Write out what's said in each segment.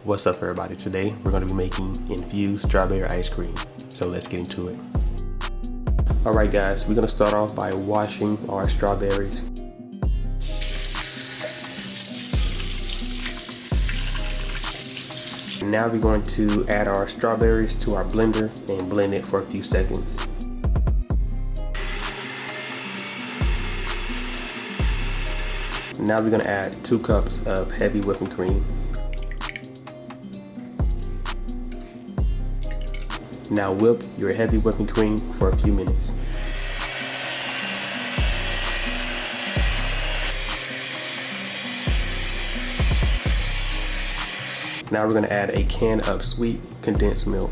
What's up everybody, today we're going to be making infused strawberry ice cream, so let's get into it. Alright guys, we're going to start off by washing our strawberries. Now we're going to add our strawberries to our blender and blend it for a few seconds. Now we're going to add 2 cups of heavy whipping cream. Now whip your heavy whipping cream for a few minutes. Now we're going to add a can of sweet condensed milk.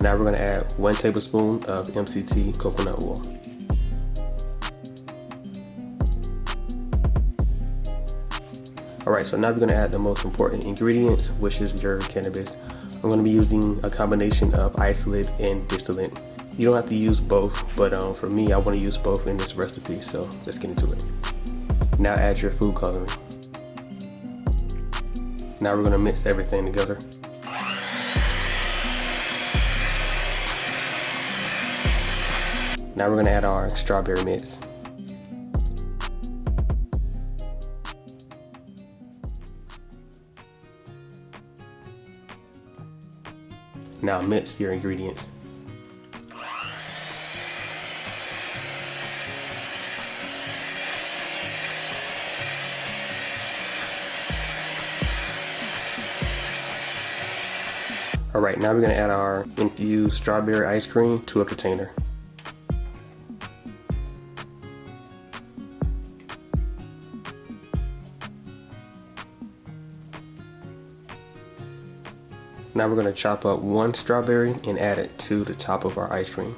Now we're going to add 1 tablespoon of MCT coconut oil. Alright, so now we're going to add the most important ingredients, which is your cannabis. I'm going to be using a combination of isolate and distillate. You don't have to use both, but for me, I want to use both in this recipe, so let's get into it. Now add your food coloring. Now we're going to mix everything together. Now we're going to add our strawberry mix. Now mix your ingredients. Alright, now we're going to add our infused strawberry ice cream to a container. Now we're going to chop up 1 strawberry and add it to the top of our ice cream.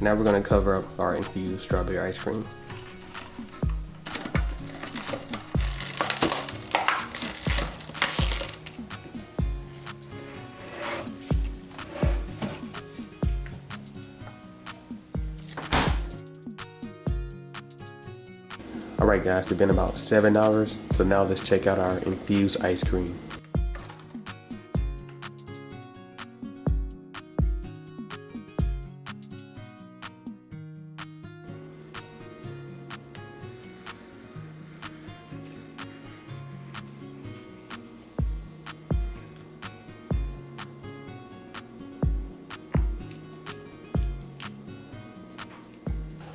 Now we're going to cover up our infused strawberry ice cream. Alright guys, it's been about 7 hours, so now let's check out our infused ice cream.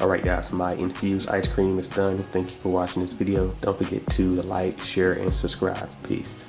Alright guys, my infused ice cream is done. Thank you for watching this video. Don't forget to like, share, and subscribe. Peace.